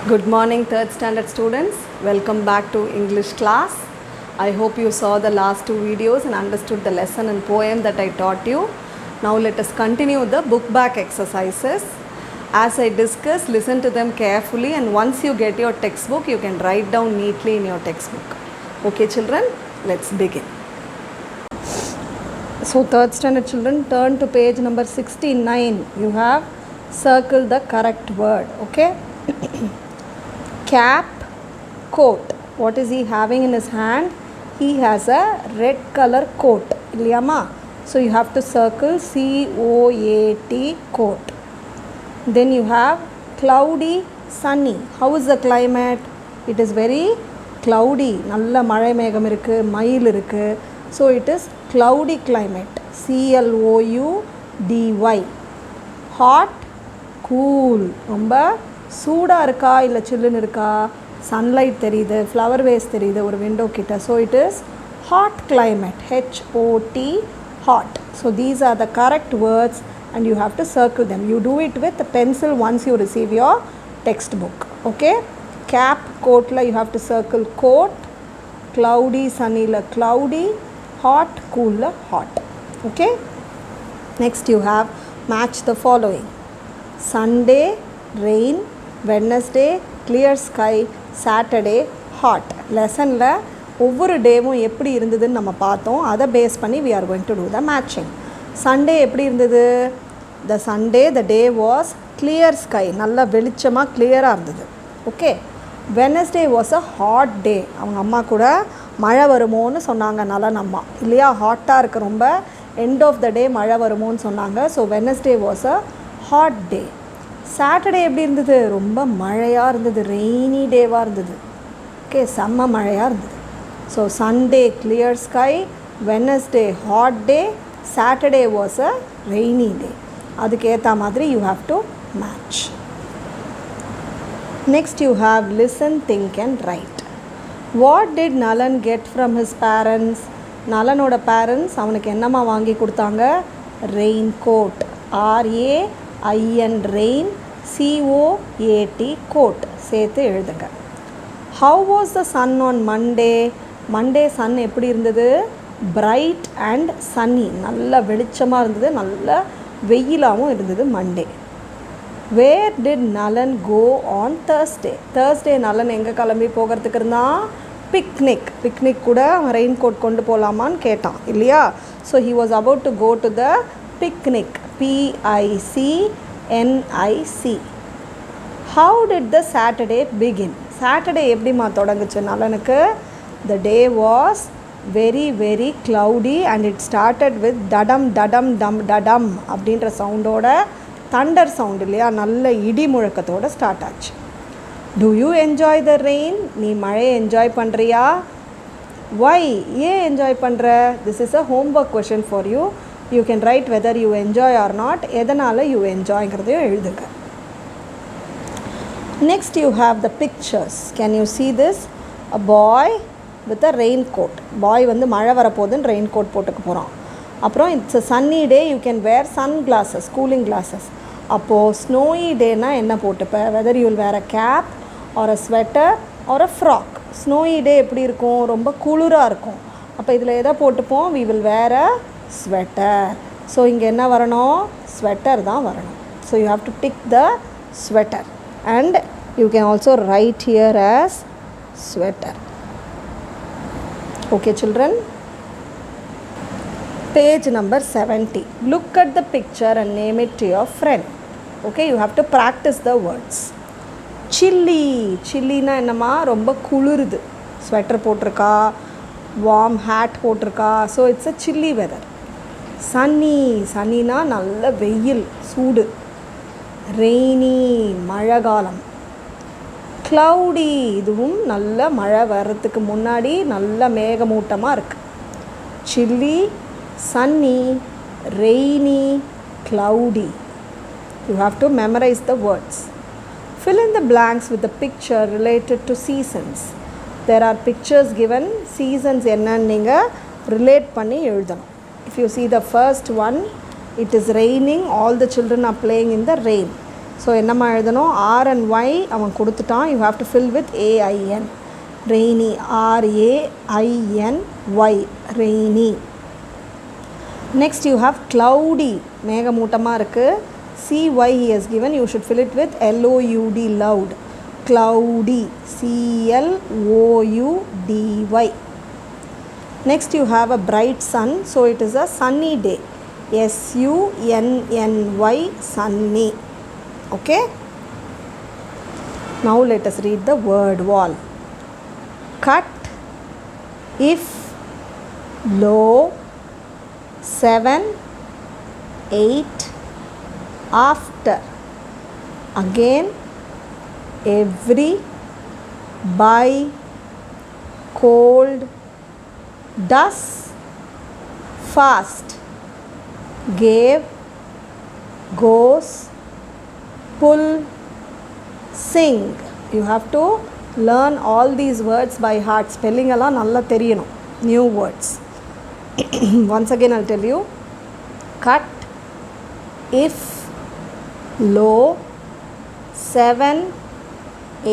Good morning, 3rd standard students. Welcome back to English class. I hope you saw the last two videos and understood the lesson and poem that I taught you. Now let us continue the book back exercises. As I discuss, listen to them carefully, and once you get your textbook, you can write down neatly in your textbook. Okay children, let's begin. So 3rd standard children, turn to page number 69. You have circled the correct word. Okay. Cap, coat. What is he having in his hand? He has a red color coat. Illiyama? So you have to circle C-O-A-T, coat. Then you have cloudy, sunny. How is the climate? It is very cloudy. Nalla மழை மேகம் இருக்கு, மயில் இருக்கு. So it is cloudy climate. C-L-O-U-D-Y. Hot, cool. ரொம்ப சூடா இருக்கா இல்லை சில்லுன்னு இருக்கா, சன்லைட் தெரியுது, ஃப்ளவர் வேஸ் தெரியுது ஒரு விண்டோ கிட்ட. So it is hot climate, HOT, hot. So these are the correct words and you have to circle them. You do it with a pencil once you receive your textbook. Okay. Cap, coat la you have to circle coat, cloudy, sunny la cloudy, hot, cool la hot. Okay. Next you have match the following. Sunday, rain. Wednesday, clear sky. Saturday, hot. லெசனில் ஒவ்வொரு டேவும் எப்படி இருந்ததுன்னு நம்ம பார்த்தோம். அதை base பண்ணி we are going to do the matching. Sunday எப்படி இருந்தது? The Sunday, the day was clear sky. நல்ல வெளிச்சமாக கிளியராக இருந்தது. Okay. Wednesday was a hot day. அவங்க அம்மா கூட மழை வருமோன்னு சொன்னாங்க, நலன் அம்மா இல்லையா? ஹாட்டாக இருக்க ரொம்ப end of the day மழை வருமோன்னு சொன்னாங்க. So Wednesday was a hot day. Saturday எப்படி இருந்தது? ரொம்ப மழையாக இருந்தது, ரெய்னி டேவாக இருந்தது. ஓகே, செம்ம மழையாக இருந்தது. So Sunday clear sky, Wednesday hot day, Saturday was a rainy day. அதுக்கு ஏற்ற மாதிரி you have to match. Next you have listen, think and write. What did Nalan get from his parents? நலனோட parents அவனுக்கு என்னம்மா வாங்கி கொடுத்தாங்க? Rain coat. RAIN, rain, COAT, coat சேர்த்து எழுதுங்க. How was the sun on Monday? Monday sun எப்படி இருந்தது? Bright and Sunny, நல்ல வெளிச்சமாக இருந்தது, நல்ல வெயிலாகவும் இருந்தது மண்டே. வேர் டிட் நலன் கோ ஆன் தேர்ஸ்டே? தேர்ஸ்டே நலன் எங்கே கிளம்பி போகிறதுக்கு இருந்தான்? பிக்னிக். பிக்னிக் கூட ரெயின் கோட் கொண்டு போகலாமான்னு கேட்டான் இல்லையா? So he was about to go to the picnic. PICNIC. How did the Saturday begin? Saturday எப்படிமா தொடங்குச்சு நலனுக்கு? The day was very very cloudy and it started with dadam dadam dum dadam அப்படின்ற சவுண்டோட, Thunder sound இல்லையா, நல்ல இடி முழக்கத்தோட start ஆச்சு. Do you enjoy the rain? நீ மழையை enjoy பண்ணுறியா? Why? ஏன் என்ஜாய் பண்ணுற? This is a homework question for you. You can write whether you enjoy or not. எதனால் you enjoyங்கிறதையும் எழுதுங்க. Next you have the pictures. Can you see this? A boy with a raincoat. Boy வந்து மழை வரப்போகுதுன்னு rain coat போட்டுக்க போகிறான். அப்புறம் it's a sunny day, you can wear sunglasses, cooling glasses. அப்போது snowy டேனா என்ன போட்டுப்ப? whether you will wear a cap or a sweater or a frock. snowy day எப்படி இருக்கும்? ரொம்ப குளிராக இருக்கும். அப்போ இதில் எதை போட்டுப்போம்? we will wear a sweater. So இங்கே என்ன வரணும்? ஸ்வெட்டர் தான் வரணும். So you have to tick the sweater and you can also write here as sweater. Okay children. Page number 70. Look at the picture and name it to your friend. Okay, you have to practise the words. Chilly. சில்லினா என்னம்மா? ரொம்ப குளிருது. Sweater போட்டிருக்கா, warm hat போட்டிருக்கா. So it's a chilly weather. Sunny. சன்னினா நல்ல வெயில், சூடு. ரெய்னி, மழை காலம். க்ளவுடி, இதுவும் நல்ல மழை வர்றதுக்கு முன்னாடி நல்ல மேகமூட்டமாக இருக்குது. Chilly, sunny, rainy, cloudy. You have to memorise the words. Fill in the blanks with the picture related to seasons. There are pictures given. Seasons என்னன்னு நீங்கள் ரிலேட் பண்ணி எழுதணும். If you see the first one, it is raining. All the children are playing in the rain. So என்னம்மா எழுதணும்? R and Y அவன் கொடுத்துட்டான். You have to fill with AIN. Rainy. RAINY. Rainy. Next you have cloudy. மேகமூட்டமாக இருக்குது. CY he has given. You should fill it with LOUD. Loud. Cloudy. CLOUDY. Next you have a bright sun. So it is a sunny day. SUNNY. Sunny. Okay. Now let us read the word wall. Cut. If. Low. 7. 8. After. Again. Every. By. Cold. Does. Fast. Gave. Goes. Pull. Sing. You have to learn all these words by heart. Spelling எல்லாம் நல்லா தெரியணும். New words. Once again I'll tell you. Cut. If. Low. 7.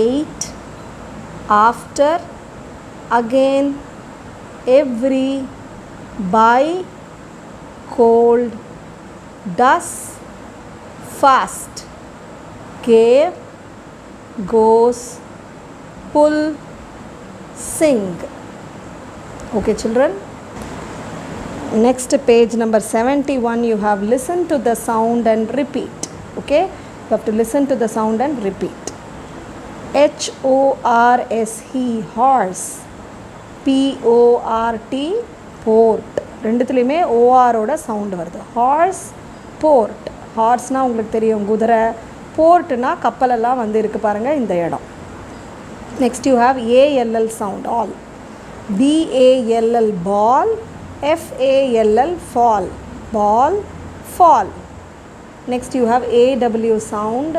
8. After. Again. Every. By. Cold. Does. Fast. Gave. Goes. Pull. Sing. Okay children. Next page number 71 you have listened to the sound and repeat. Okay, you have to listen to the sound and repeat. HORSE. Horse. PORT. Port. ரெண்டுத்துலேயுமே ஓஆரோட sound வருது. Horse, port. ஹார்ஸ்னால் உங்களுக்கு தெரியும் குதிரை, போர்ட்னா கப்பலெல்லாம் வந்து இருக்குது பாருங்கள் இந்த இடம். Next you have ALL sound. All. BALL. Ball. FALL. Fall. Ball, fall. Next you have AW sound.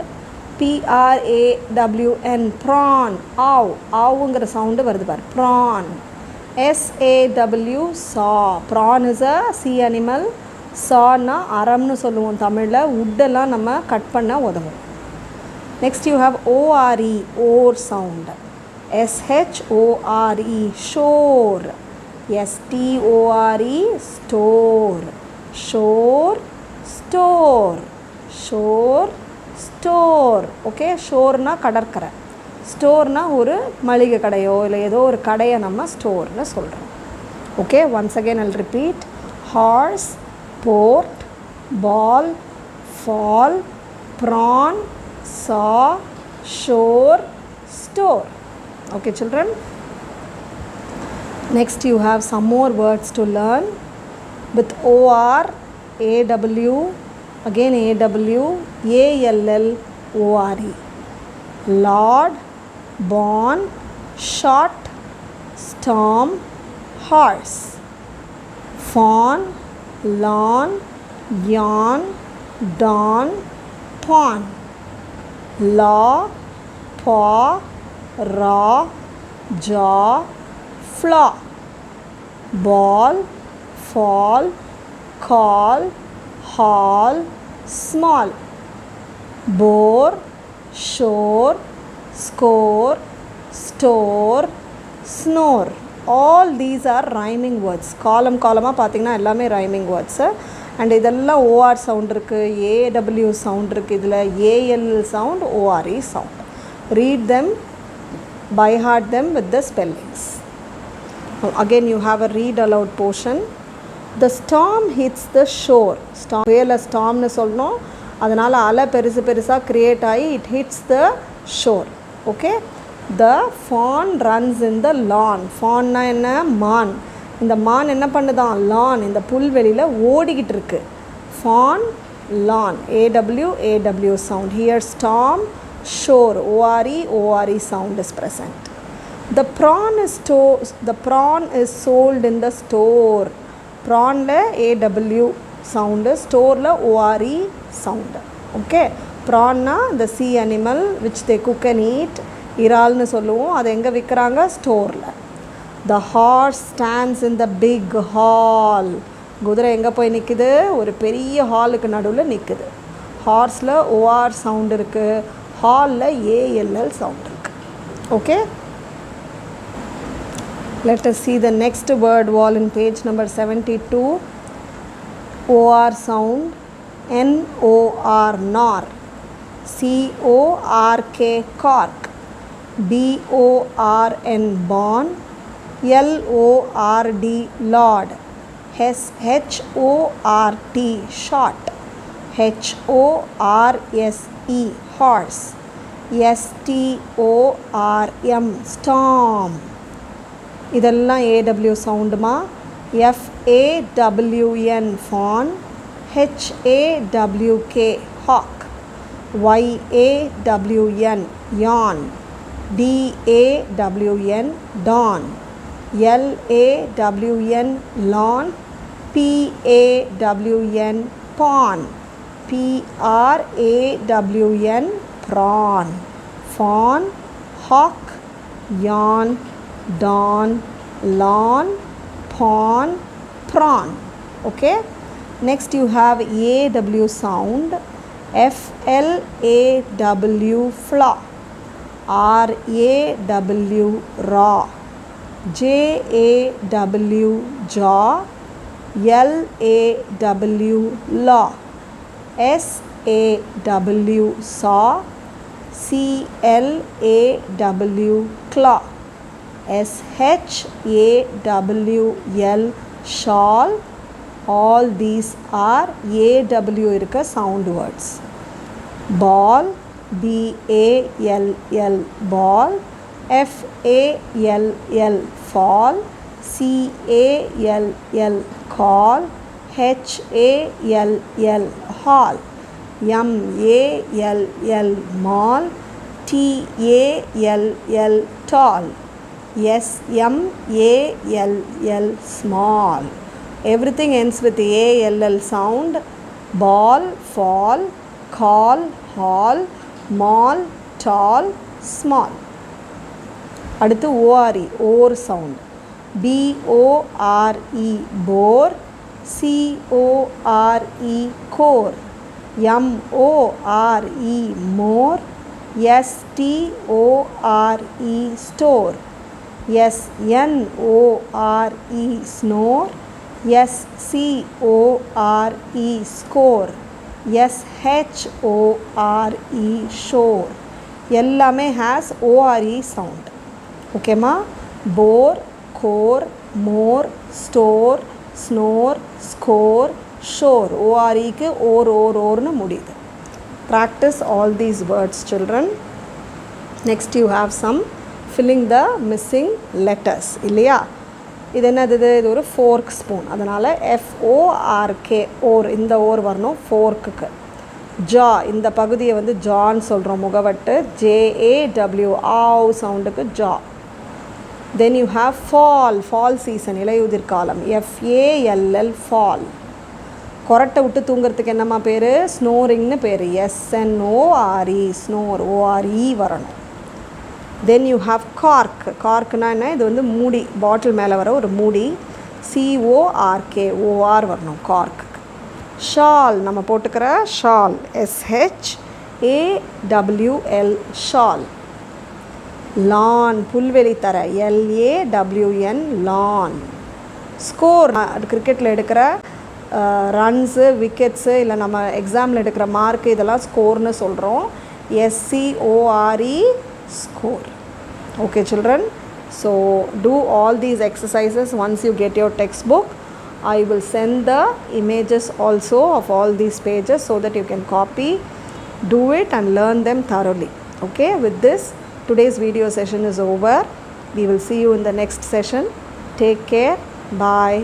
PRAWN. Prawn. Aw. ஆவுங்கிற சவுண்டு வருது பாரு. Prawn. SAW. saw. prawn is a sea animal. sawனா அறம்னு சொல்லுவோம் தமிழில். உட்டெல்லாம் நம்ம கட் பண்ண உதவும். Next you have ORE. Ore sound. SHORE. Shore. STORE. Store. Shore, store. Shore, store. Okay, ஷோர்னா கடற்கரை, ஸ்டோர்னா ஒரு மளிகை கடையோ இல்லை ஏதோ ஒரு கடையை நம்ம ஸ்டோர்னு சொல்கிறோம். Okay, once again I'll repeat. Horse, port, ball, fall, prawn, saw, shore, store. Okay children. Next you have some more words to learn with OR, AW, again AW, ALL, ORE. Lord, born, shot, storm, horse. Fawn, lawn, yawn, dawn, pawn. Law, paw, raw, jaw, flaw. Ball, fall, call, haul, small. Bore, shore, score, store, snore. All these are rhyming words. column பார்த்தீங்கன்னா எல்லாமே rhyming words. and இதெல்லாம் OR sound இருக்குது, AW sound இருக்குது, இதில் AL sound, ORE sound. read them, by heart them with the spellings. Again you have a read aloud portion. The storm hits the shore. storm வேலை ஸ்டார்ம்னு சொல்லணும், அதனால் அலை பெருசாக create ஆகி it hits the shore. okay. The fawn runs in the lawn. fawnனா என்ன? மான். இந்த மான் என்ன பண்ணுதான்? lawn, இந்த புல்வெளியில் ஓடிக்கிட்டு இருக்கு. fawn, lawn. AW sound. Here storm, shore, ORE sound is present. The prawn is sold in the store. prawnல AW sound, storeல ORE sound. okay. prawnனா the sea animal which they cook and eat. இறால்னு சொல்லுவோம், அது எங்கே விற்கிறாங்க? ஸ்டோரில். The horse stands in the big hall. குதிரை எங்கே போய் நிற்குது? ஒரு பெரிய ஹாலுக்கு நடுவில் நிற்குது. ஹார்ஸில் ஓஆர் சவுண்ட் இருக்குது, ஹாலில் ஏஎல்எல் சவுண்ட் இருக்குது. Okay, let us see the next word wall in page number 72. OR sound, NOR, nor, CORK, cork, BORN, born, LORD, lord, SHORT, short, HORSE, horse, STORM, storm. இதெல்லாம் AW சவுண்டுமா. FAWN, fawn, HAWK, hawk, YAWN, yawn, DAWN, dawn, LAWN, lawn, PAWN, pawn, PRAWN, prawn, fawn, hawk, yawn, dawn, lawn, pawn, prawn. Okay, next you have AW sound, FLAW, flaw, RAW, raw, JAW, jaw, LAW, law, SAW, saw, CLAW, claw, SHAWL, shawl. All these are AW இருக்க sound words. Ball, BALL, ball, FALL, fall, CALL, call, HALL, hall, MALL, mall, TALL, tall, SMALL, small. Everything ends with ALL sound. Ball, fall, call, hall, mall, tall, small. அடுத்து ORE, OR sound. BORE, bore, CORE, core, MORE, more, STORE, store, SNORE, snore, SCORE, score, SHORE, shore. எல்லாமே has ORE sound. Okay ma? Bore, core, more, store, snore, score, shore. ORE க்கு or னு முடியுது. Practice all these words, children. Next you have some filling the missing letters. இல்லையா? இது என்னது? இது ஒரு fork spoon. அதனால் FORK, ஓர், இந்த ஓர் வரணும் ஃபோர்க்குக்கு. ஜா, இந்த பகுதியை வந்து ஜான்னு சொல்கிறோம், முகவட்டு. JAW, ஆவ் சவுண்டுக்கு jaw. Then you have fall, fall season, இலையுதிர் காலம். FALL, fall. கொரட்டை விட்டு தூங்குறதுக்கு என்னம்மா பேர்? ஸ்னோரிங்னு பேர். SNORE, ஸ்னோர், ORE வரணும். Then you have cork. கார்க்குனா என்ன? இது வந்து மூடி, பாட்டில் மேலே வர ஒரு மூடி. CORK, OR வரணும் கார்க்கு. ஷால், நம்ம போட்டுக்கிற ஷால். SHAWL, shawl. லான், புல்வெளி தர. LAWN, லான். ஸ்கோர், அது கிரிக்கெட்டில் எடுக்கிற ரன்ஸு, விக்கெட்ஸு, இல்லை நம்ம எக்ஸாமில் எடுக்கிற மார்க்கு, இதெல்லாம் ஸ்கோர்னு சொல்கிறோம். SCORE, score. Okay children, so do all these exercises once you get your textbook. I will send the images also of all these pages so that you can copy, do it and learn them thoroughly. Okay, with this today's video session is over. We will see you in the next session. Take care. Bye.